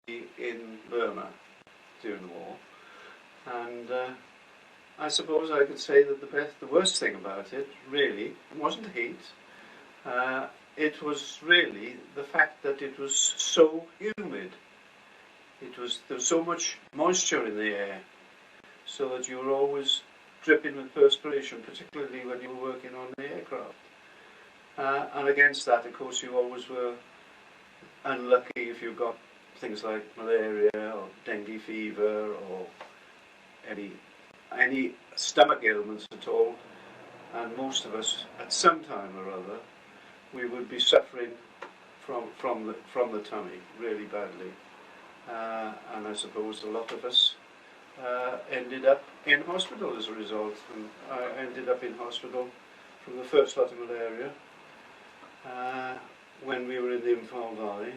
in Burma during the war, and I suppose I could say that the worst thing about it really wasn't the heat. It was really the fact that it was so humid. There was so much moisture in the air, so that you were always dripping with perspiration, particularly when you were working on the aircraft. And against that, of course, you always were unlucky if you got things like malaria or dengue fever or any stomach ailments at all. And most of us, at some time or other, we would be suffering from the tummy really badly. And I suppose a lot of us ended up in hospital as a result. And I ended up in hospital from the first lot of malaria when we were in the Imphal Valley,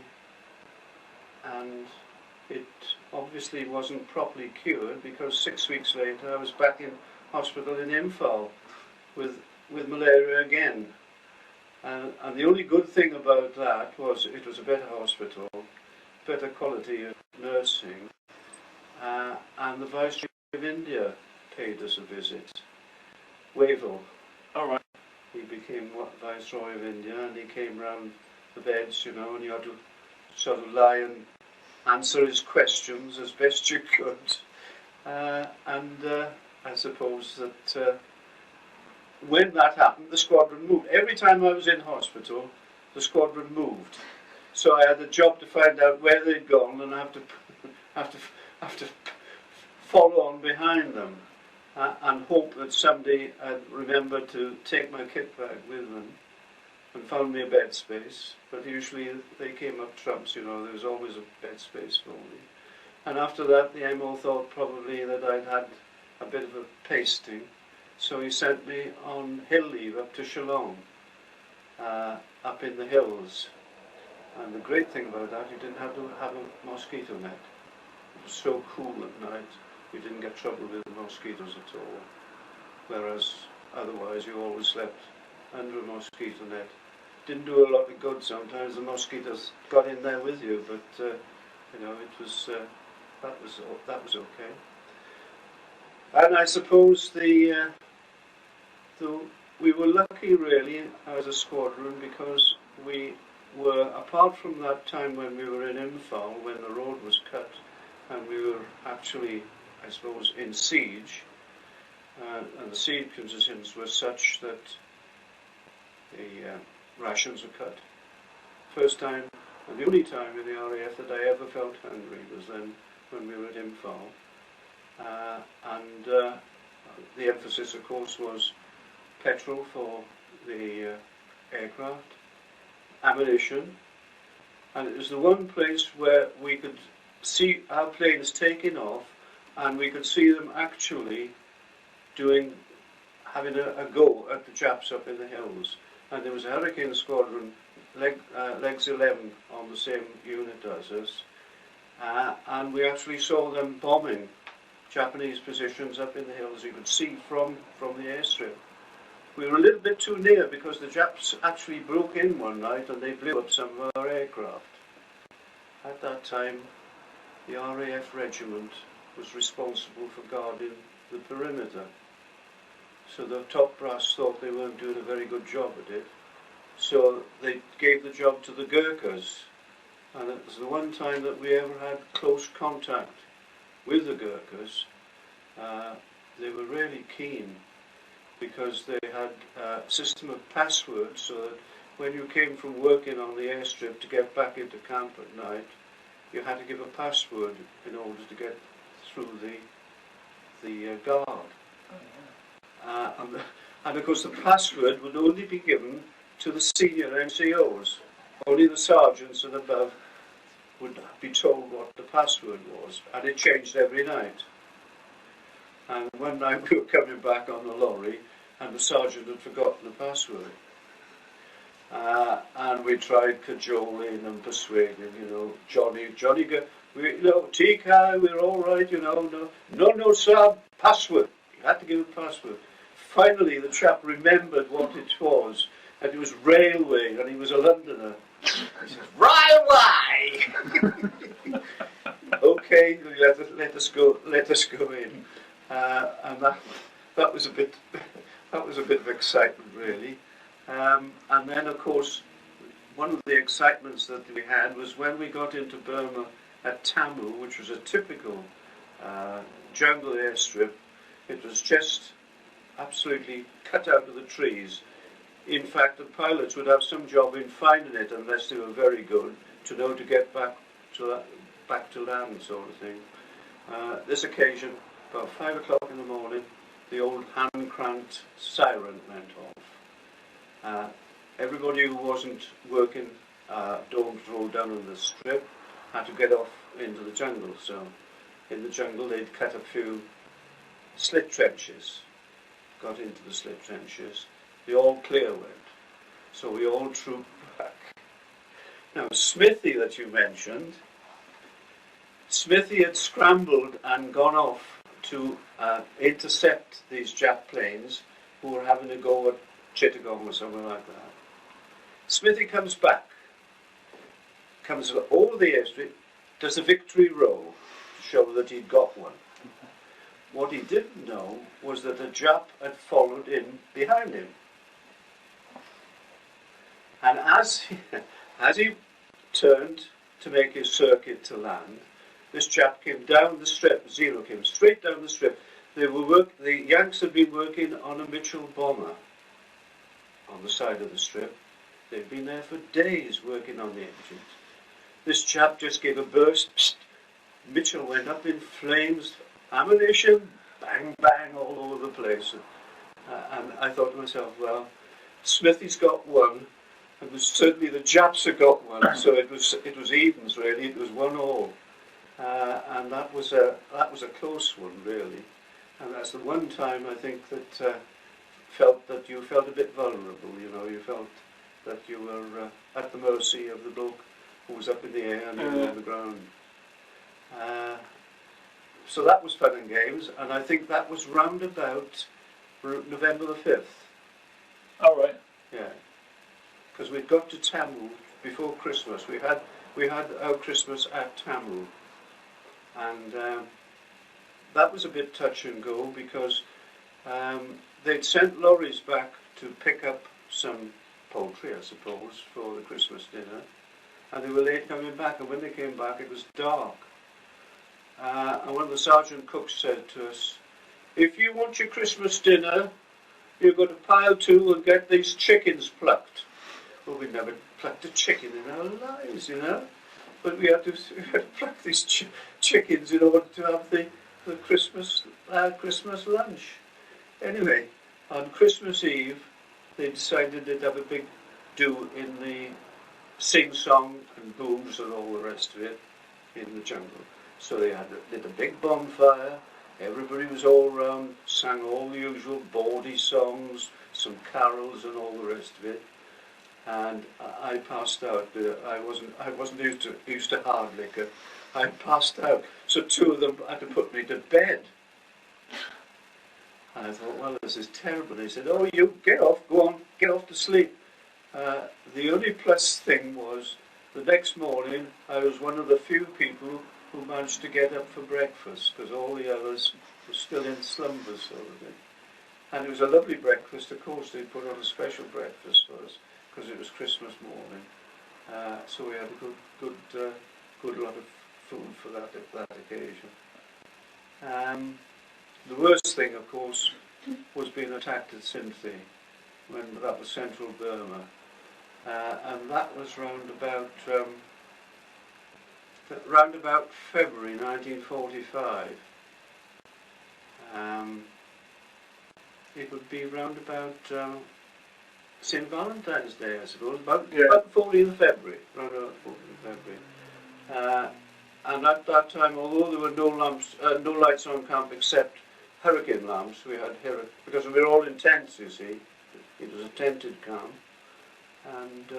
and it obviously wasn't properly cured, because 6 weeks later I was back in hospital in Imphal with malaria again. And the only good thing about that was it was a better hospital, better quality of nursing, and the Viceroy of India paid us a visit. Wavell. All right. He became Viceroy of India, and he came round the beds, you know, and you had to sort of lie and answer his questions as best you could. I suppose that when that happened, the squadron moved. Every time I was in hospital, the squadron moved. So I had a job to find out where they'd gone, and I have to follow on behind them and hope that somebody had remembered to take my kit bag with them and found me a bed space. But usually they came up trumps, you know. There was always a bed space for me. And after that, the MO thought probably that I'd had a bit of a pasting. So he sent me on hill leave up to Shillong, up in the hills. And the great thing about that, you didn't have to have a mosquito net. It was so cool at night, you didn't get trouble with the mosquitoes at all. Whereas otherwise you always slept under a mosquito net. Didn't do a lot of good sometimes, the mosquitoes got in there with you, but you know, it was that was okay. And I suppose we were lucky really as a squadron, because we were, apart from that time when we were in Imphal, when the road was cut and we were actually, I suppose, in siege, and the siege conditions were such that the rations were cut. First time, and the only time in the RAF that I ever felt hungry was then when we were at Imphal. The emphasis, of course, was petrol for the aircraft, ammunition, and it was the one place where we could see our planes taking off, and we could see them actually having a go at the Japs up in the hills. And there was a Hurricane Squadron, Legs 11, on the same unit as us, and we actually saw them bombing Japanese positions up in the hills. You could see from the airstrip. We were a little bit too near, because the Japs actually broke in one night and they blew up some of our aircraft. At that time, the RAF regiment was responsible for guarding the perimeter. So the top brass thought they weren't doing a very good job at it. So they gave the job to the Gurkhas. And it was the one time that we ever had close contact with the Gurkhas. They were really keen, because they had a system of passwords, so that when you came from working on the airstrip to get back into camp at night, you had to give a password in order to get through the guard. Oh, yeah. And of course the password would only be given to the senior NCOs. Only the sergeants and above would be told what the password was, and it changed every night. And one night we were coming back on the lorry, and the sergeant had forgotten the password. And we tried cajoling and persuading, you know, Johnny, TK, we're all right, you know, no, sir, password. You had to give a password. Finally, the chap remembered what it was, and it was railway, and he was a Londoner. He said, railway! okay, let us go in, and that was a bit that was a bit of excitement really, and then of course one of the excitements that we had was when we got into Burma at Tamu, which was a typical jungle airstrip. It was just absolutely cut out of the trees. In fact, the pilots would have some job in finding it unless they were very good to know to get back to land, sort of thing. This occasion, about 5 o'clock in the morning, the old hand-cranked siren went off. Everybody who wasn't working Domes Road down on the strip had to get off into the jungle. So in the jungle they'd cut a few slit trenches, got into the slit trenches. The all clear went. So we all trooped back. Now Smithy that you mentioned, Smithy had scrambled and gone off to intercept these Jap planes who were having to go at Chittagong or somewhere like that. Smithy comes back, comes over the airstrip, does a victory roll to show that he'd got one. What he didn't know was that a Jap had followed in behind him. And as he turned to make his circuit to land, this Jap came down the strip, Zero came straight down the strip. The Yanks had been working on a Mitchell bomber on the side of the strip. They'd been there for days working on the engines. This chap just gave a burst. Psst. Mitchell went up in flames. Ammunition, bang, bang, all over the place. And I thought to myself, well, Smithy's got one. It was certainly the Japs had got one. So it was evens really. It was 1-1, and that was a close one really. And that's the one time I think that you felt a bit vulnerable. You know, you felt that you were at the mercy of the bloke who was up in the air and you were on the ground. So that was fun and games, and I think that was round about November the 5th. All right. Yeah, because we'd got to Tamu before Christmas. We had our Christmas at Tamu, and that was a bit touch and go because they'd sent lorries back to pick up some poultry, I suppose, for the Christmas dinner, and they were late coming back, and when they came back it was dark. And one of the sergeant cooks said to us, if you want your Christmas dinner, you've got to pile to and get these chickens plucked. Well, we'd never plucked a chicken in our lives, you know, but we had to pluck these chickens in order to have the Christmas lunch. Anyway, on Christmas Eve, they decided they'd have a big do in the sing-song and booze and all the rest of it in the jungle. So they did a big bonfire, everybody was all round, sang all the usual bawdy songs, some carols and all the rest of it. And I passed out. I wasn't used to hard liquor. I passed out. So two of them had to put me to bed. And I thought, well, this is terrible. They said, oh, you get off, go on, get off to sleep. The only plus thing was, the next morning, I was one of the few people who managed to get up for breakfast, because all the others were still in slumbers, sort of thing. And it was a lovely breakfast. Of course, they put on a special breakfast for us, because it was Christmas morning. So we had a good lot of food for that occasion. The worst thing, of course, was being attacked at Sindhi, when that was central Burma. And that was round about February 1945. It would be round about St. Valentine's Day, I suppose, about the 14th of February, round about 14th of February. And at that time, although there were no lights on camp except hurricane lamps, we had because we were all in tents, you see. It was a tented camp. And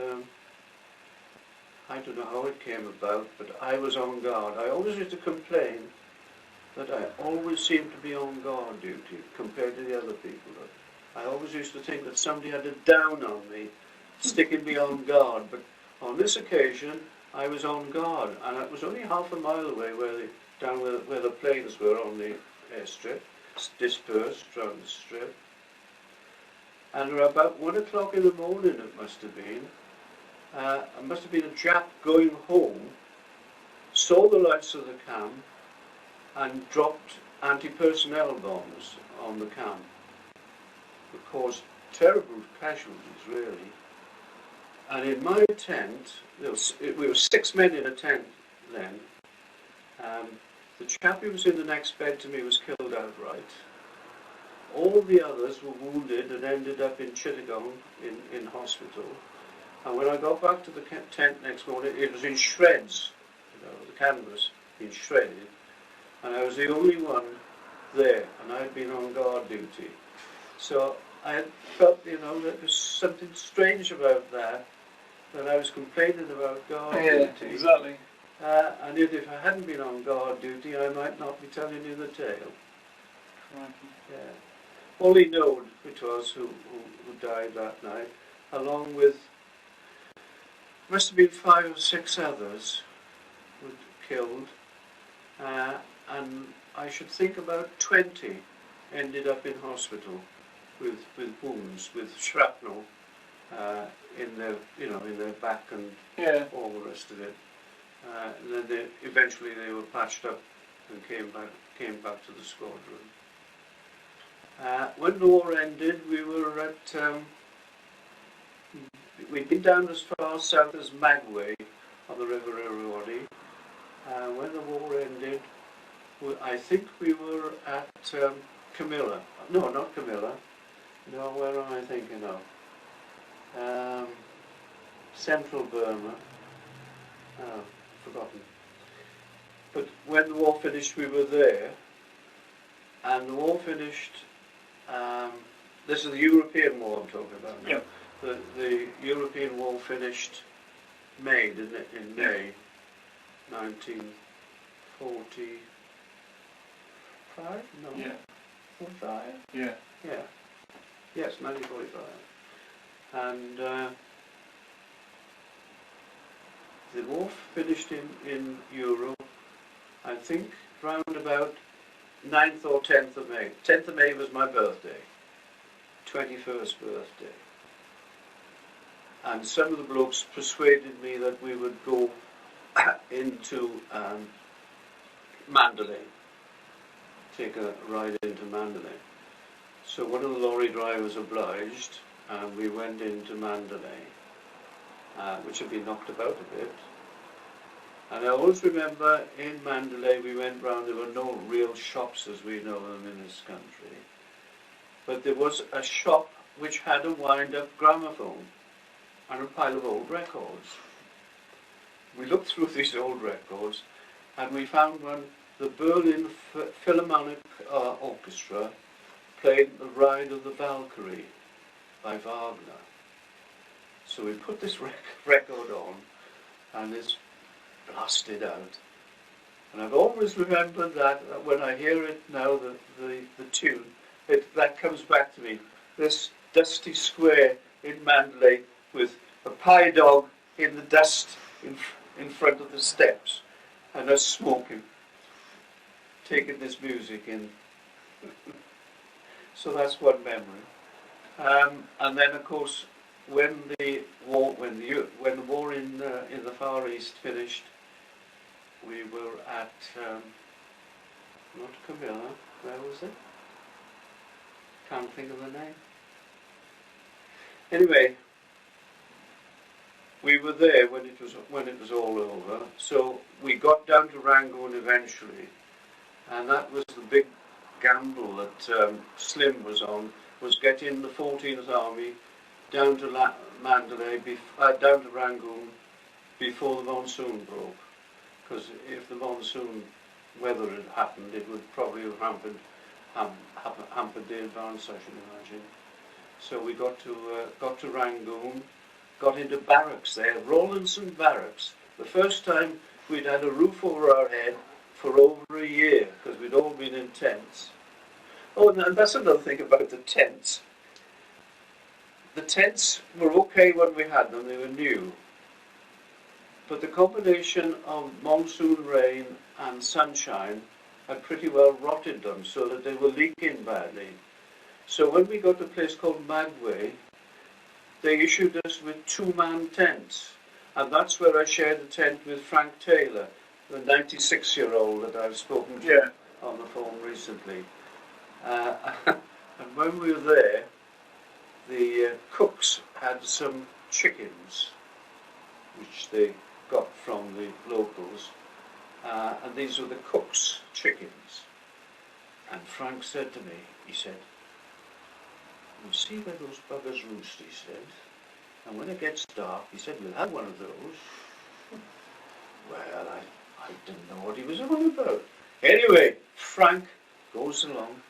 I don't know how it came about, but I was on guard. I always used to complain that I always seemed to be on guard duty compared to the other people. I always used to think that somebody had a down on me, sticking me on guard. But on this occasion, I was on guard, and it was only half a mile away down where the planes were on the airstrip, dispersed around the strip. And about 1 o'clock in the morning it must have been, a Jap going home, saw the lights of the camp, and dropped anti-personnel bombs on the camp. It caused terrible casualties, really. And in my tent, we were 6 men in a tent then. The chap who was in the next bed to me was killed outright. All the others were wounded and ended up in Chittagong in hospital. And when I got back to the tent next morning, it was in shreds, the canvas in shredded. And I was the only one there, and I had been on guard duty. So I had felt, there was something strange about that I was complaining about guard duty. Exactly. And if I hadn't been on guard duty, I might not be telling you the tale. Yeah. Only Node, it was, who died that night, along with, must have been 5 or 6 others were killed, and I should think about 20 ended up in hospital with wounds, with shrapnel in their back and all the rest of it. And then eventually they were patched up and came back to the squadron. When the war ended, we were at we'd been down as far south as Magway on the River Irrawaddy. When the war ended, I think we were at Camilla. No, not Camilla. No, where am I thinking of? Central Burma. Oh, forgotten. But when the war finished, we were there. And the war finished. This is the European War I'm talking about now. Yep. The European War finished May, didn't it? In May 1945? No. Yeah. 45? Yeah. Yeah. Yes, 1945. And the war finished in Europe, I think, round about 9th or 10th of May. 10th of May was my birthday, 21st birthday. And some of the blokes persuaded me that we would go into Mandalay, take a ride into Mandalay. So one of the lorry drivers obliged, and we went into Mandalay, which had been knocked about a bit. And I always remember in Mandalay we went round, there were no real shops as we know them in this country. But there was a shop which had a wind-up gramophone and a pile of old records. We looked through these old records and we found one, the Berlin Philharmonic Orchestra played The Ride of the Valkyrie by Wagner. So we put this record on and it's blasted out. And I've always remembered that when I hear it now, the tune, that comes back to me. This dusty square in Mandalay with a pie dog in the dust in front of the steps and us smoking, taking this music in. So that's one memory. And then of course when the war in the Far East finished, we were at not Camilla, where was it? Can't think of the name. Anyway, we were there when it was all over. So we got down to Rangoon eventually, and that was the big gamble that Slim was on, was getting the 14th Army down to Mandalay, down to Rangoon before the monsoon broke. Because if the monsoon weather had happened, it would probably have hampered the advance, I should imagine. So we got to Rangoon, got into barracks there, Rawlinson Barracks. The first time we'd had a roof over our head for over a year, because we'd all been in tents. Oh, and that's another thing about the tents. The tents were okay when we had them, they were new. But the combination of monsoon rain and sunshine had pretty well rotted them so that they were leaking badly. So when we got to a place called Magway, they issued us with two-man tents. And that's where I shared the tent with Frank Taylor, the 96-year-old that I've spoken to Yeah. on the phone recently. And when we were there, the cooks had some chickens, which they got from the locals, and these were the cook's chickens. And Frank said to me, he said, "You see where those buggers roost," he said, "and when it gets dark," he said, "we'll have one of those." Well, I didn't know what he was on about. Anyway, Frank goes along.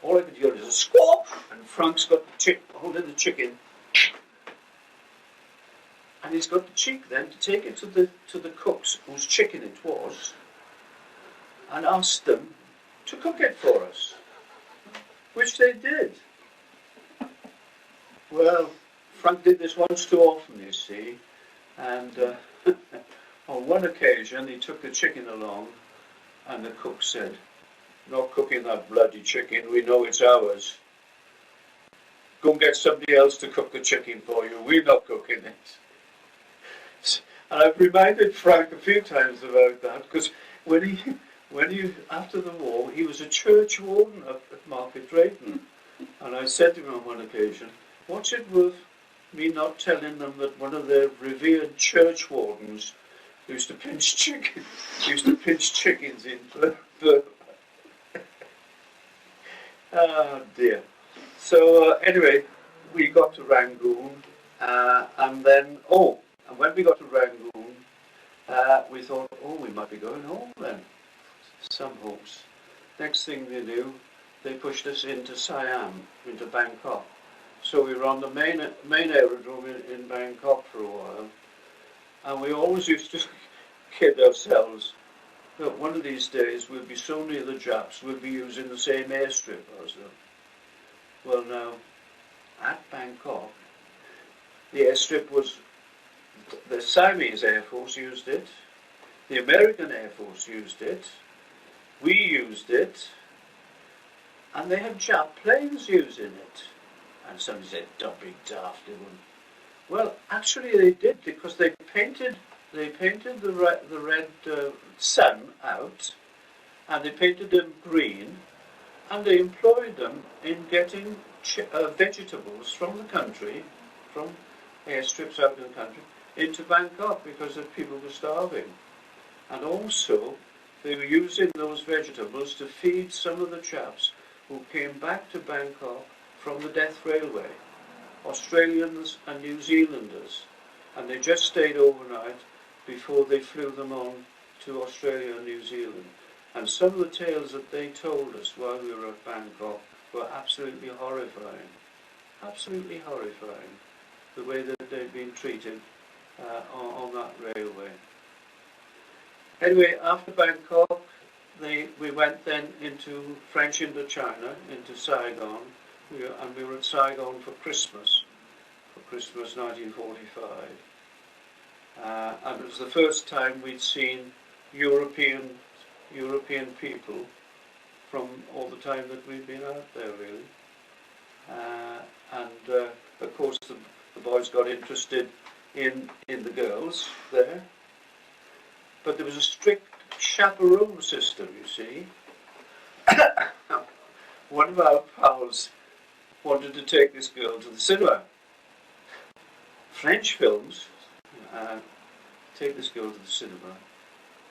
All I could hear is a squawk, and Frank's got the holding the chicken, and he's got the cheek then to take it to the cooks whose chicken it was, and ask them to cook it for us, which they did. Well, Frank did this once too often, you see, and on one occasion he took the chicken along, and the cook said, "Not cooking that bloody chicken, we know it's ours. Go and get somebody else to cook the chicken for you, we're not cooking it." And I've reminded Frank a few times about that, because when he, after the war, he was a church warden up at Market Drayton. And I said to him on one occasion, "What's it worth me not telling them that one of their revered church wardens used to pinch chickens in Burma?" Oh dear. So anyway, we got to Rangoon, and when we got to Rangoon, we thought, oh, we might be going home then. Some hopes. Next thing they knew, they pushed us into Siam, into Bangkok. So we were on the main aerodrome in Bangkok for a while, and we always used to kid ourselves that one of these days we'll be so near the Japs, we'll be using the same airstrip as them. Well now, at Bangkok, the airstrip was, the Siamese Air Force used it, the American Air Force used it, we used it, and they had Jap planes using it. And somebody said, "Don't be daft, they wouldn't." Well, actually they did, because they painted the red sun out, and they painted them green, and they employed them in getting vegetables from the country, from airstrips out in the country, into Bangkok, because the people were starving. And also, they were using those vegetables to feed some of the chaps who came back to Bangkok from the Death Railway, Australians and New Zealanders, and they just stayed overnight before they flew them on to Australia and New Zealand. And some of the tales that they told us while we were at Bangkok were absolutely horrifying. Absolutely horrifying, the way that they'd been treated on that railway. Anyway, after Bangkok, we went then into French Indochina, into Saigon, and we were at Saigon for Christmas 1945. And it was the first time we'd seen European people from all the time that we'd been out there, really. Of course, the boys got interested in the girls there. But there was a strict chaperone system, you see. One of our pals wanted to take this girl to the cinema. French films, take this girl to the cinema.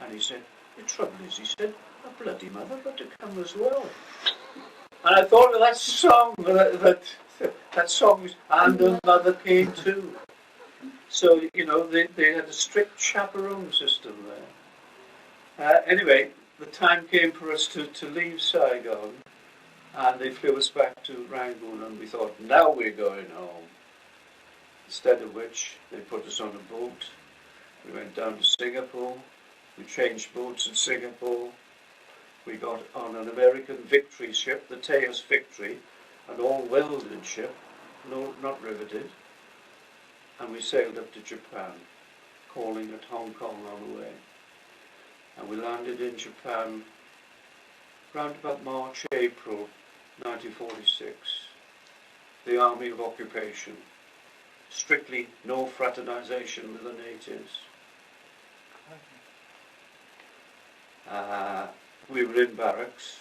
And he said, "The trouble is," he said, "a bloody mother got to come as well." And I thought of that song, that song was, "And the mother came too." So, you know, they had a strict chaperone system there. Anyway, the time came for us to leave Saigon, and they flew us back to Rangoon, and we thought, now we're going home. Instead of which, they put us on a boat. We went down to Singapore. We changed boats in Singapore. We got on an American Victory ship, the Tejas Victory, an all-welded ship, no, not riveted, and we sailed up to Japan. calling at Hong Kong on the way. And we landed in Japan round about March, April 1946. The Army of Occupation. Strictly no fraternization with the natives. We were in barracks.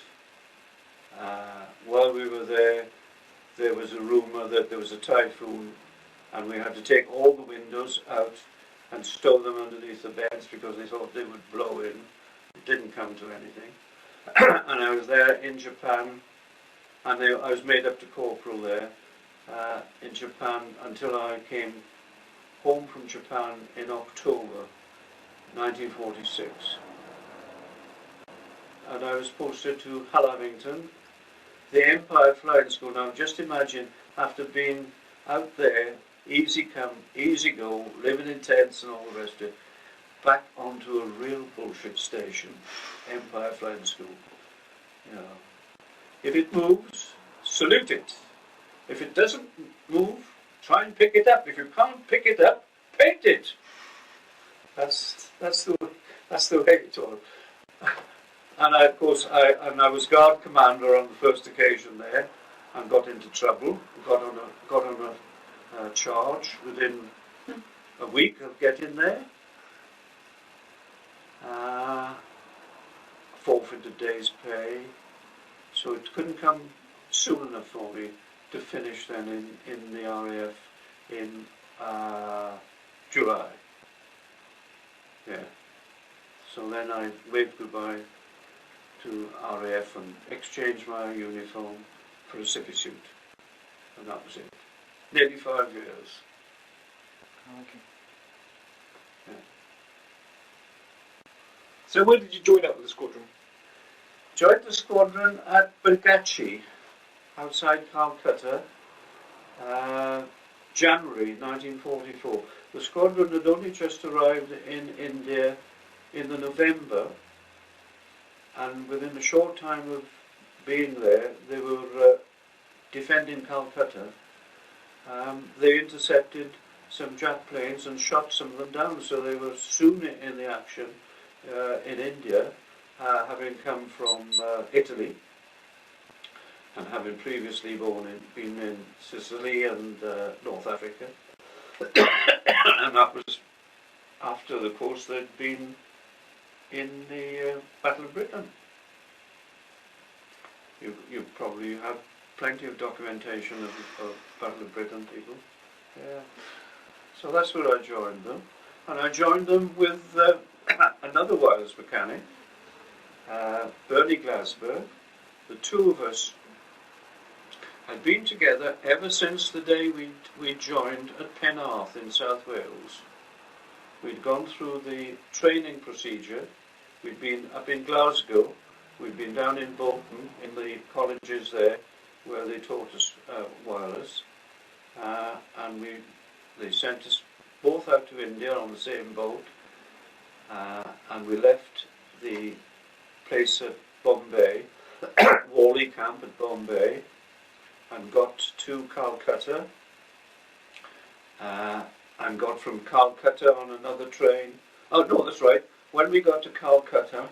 While we were there, there was a rumour that there was a typhoon and we had to take all the windows out and stow them underneath the beds because they thought they would blow in. It didn't come to anything. And I was there in Japan, and I was made up to corporal there in Japan until I came home from Japan in October 1946. And I was posted to Hallavington, the Empire Flying School. Now just imagine, after being out there, easy come, easy go, living in tents and all the rest of it, back onto a real bullshit station, Empire Flying School. You know, if it moves, salute it. If it doesn't move, try and pick it up. If you can't pick it up, paint it. That's the way it was. And of course, I was guard commander on the first occasion there, and got into trouble. Got on a charge within a week of getting there. Forfeited a day's pay, so it couldn't come soon enough for me to finish then in the RAF in July. Yeah. So then I waved goodbye to RAF and exchanged my uniform for a civvy suit, and that was it. Nearly 5 years. Okay. Yeah. So where did you join up with the squadron? Joined the squadron at Bagachi, outside Calcutta, January 1944. The squadron had only just arrived in India in the November, and within a short time of being there, they were defending Calcutta. They intercepted some Jap planes and shot some of them down, so they were soon in the action in India, having come from Italy and having previously been in Sicily and North Africa. And that was after, of course, they'd been in the Battle of Britain. You probably have plenty of documentation of Battle of Britain, people. Yeah. So that's where I joined them. And I joined them with another wireless mechanic, Bernie Glasberg. The two of us had been together ever since the day we joined at Penarth in South Wales. We'd gone through the training procedure. We'd been up in Glasgow. We'd been down in Bolton in the colleges there where they taught us wireless. And they sent us both out to India on the same boat. And we left the place at Bombay, Wally Camp at Bombay, and got to Calcutta, and got from Calcutta on another train. Oh no, that's right. When we got to Calcutta,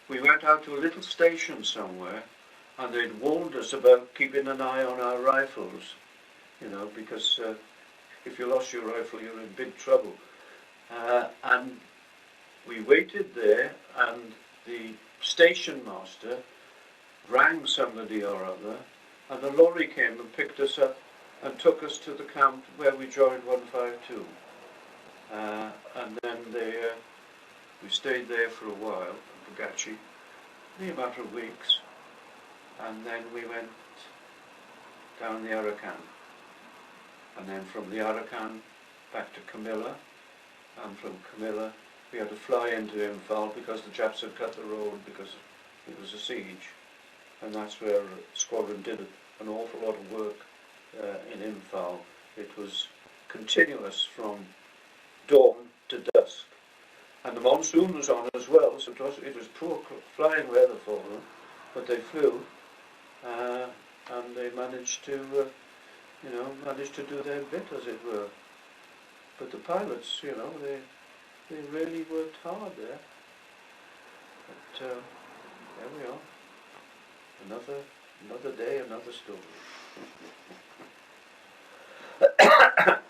we went out to a little station somewhere, and they'd warned us about keeping an eye on our rifles, you know, because if you lost your rifle, you're in big trouble. And we waited there, and the station master rang somebody or other, and a lorry came and picked us up and took us to the camp where we joined 152. And then we stayed there for a while, at Bagachi, only a matter of weeks, and then we went down the Arakan, and then from the Arakan back to Camilla, and from Camilla we had to fly into Imphal because the Japs had cut the road because it was a siege, and that's where the squadron did an awful lot of work in Imphal. It was continuous from dawn to dusk, and the monsoon was on as well, so it was poor flying weather for them, but they flew, and they managed to do their bit, as it were. But the pilots, you know, They really worked hard there. But there we are. Another day, another story.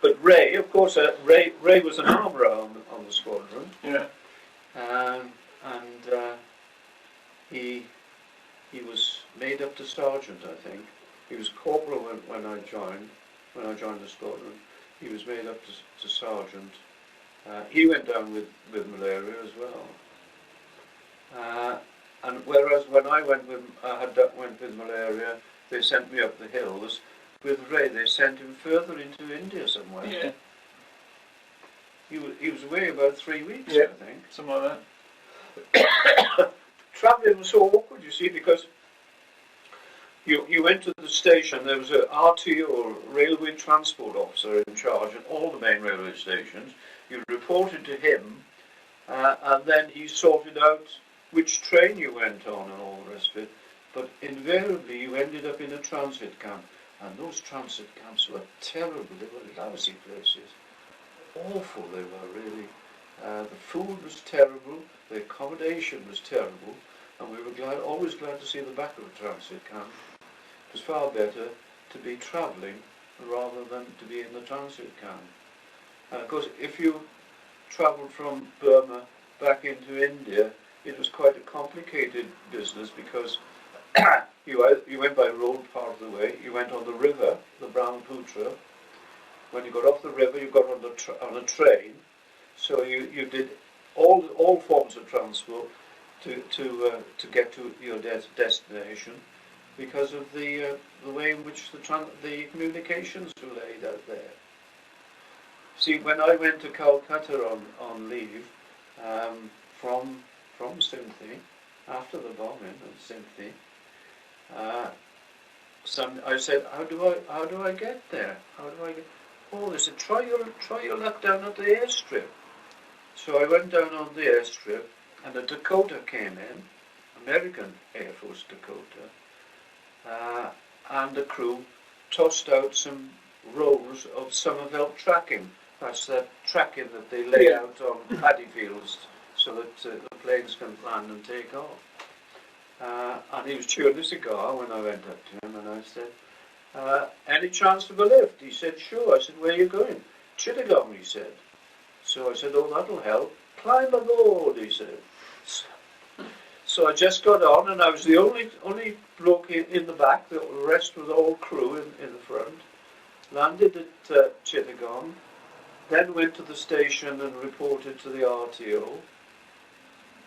But Ray, of course, Ray was an armourer on the squadron. Yeah. And he was made up to sergeant, I think. He was corporal when I joined the squadron. He was made up to sergeant. He went down with malaria as well. And whereas when I went with malaria, they sent me up the hills. With Ray, they sent him further into India somewhere. Yeah. He was away about 3 weeks, Yeah. I think. Something like that. Travelling was so awkward, you see, because you went to the station, there was a RTO, or Railway Transport Officer, in charge at all the main railway stations. You reported to him, and then he sorted out which train you went on and all the rest of it. But invariably you ended up in a transit camp, and those transit camps were terrible. They were lousy places. Awful they were, really. The food was terrible, the accommodation was terrible, and we were always glad to see the back of a transit camp. It was far better to be travelling rather than to be in the transit camp. And of course, if you travelled from Burma back into India, it was quite a complicated business, because you went by road part of the way, you went on the river, the Brahmaputra. When you got off the river, you got on a train. So you did all forms of transport to get to your destination, because of the way in which the communications were laid out there. See, when I went to Calcutta on leave from Sindhi, after the bombing of Sindhi, I said, how do I get there? Oh, they said, try your luck down at the airstrip. So I went down on the airstrip, and a Dakota came in, American Air Force Dakota, and the crew tossed out some rolls of Somerville tracking. That's that tracking that they lay out on paddy fields so that the planes can land and take off. And he was chewing a cigar when I went up to him, and I said, any chance of a lift? He said, sure. I said, where are you going? Chittagong, he said. So I said, oh, that'll help. Climb aboard, he said. So I just got on, and I was the only bloke in the back. The rest was all crew in the front. Landed at Chittagong, then went to the station and reported to the RTO.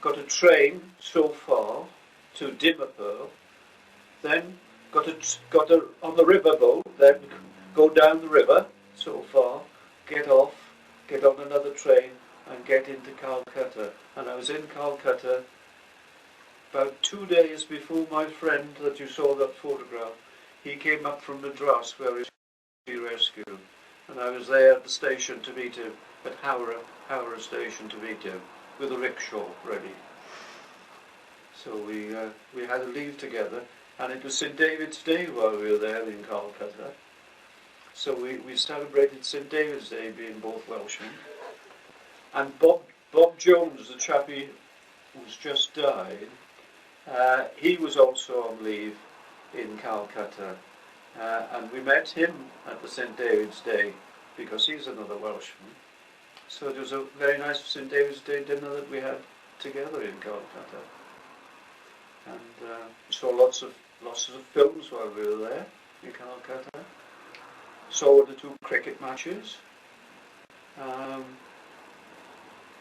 Got a train so far to Dimapur, then got on the river boat, then go down the river so far, get off, get on another train, and get into Calcutta. And I was in Calcutta about 2 days before my friend that you saw that photograph. He came up from Madras where he was to be rescued, and I was there at the station to meet him, at Howrah station to meet him, with a rickshaw ready. So we had a leave together, and it was St. David's Day while we were there in Calcutta. So we celebrated St. David's Day, being both Welshmen. And Bob Jones, the chappie who's just died, he was also on leave in Calcutta. And we met him at the St. David's Day, because he's another Welshman. So it was a very nice St. David's Day dinner that we had together in Calcutta. And we saw lots of films while we were there in Calcutta. Saw the 2 cricket matches.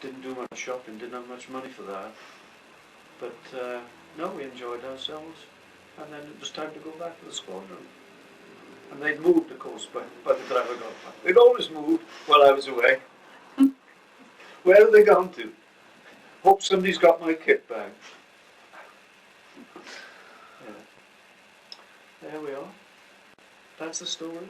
Didn't do much shopping, didn't have much money for that. But no, we enjoyed ourselves. And then it was time to go back to the squadron. And they'd moved, of course, by the time I got back. They'd always moved while I was away. Where have they gone to? Hope somebody's got my kit bag. Yeah. There we are. That's the story.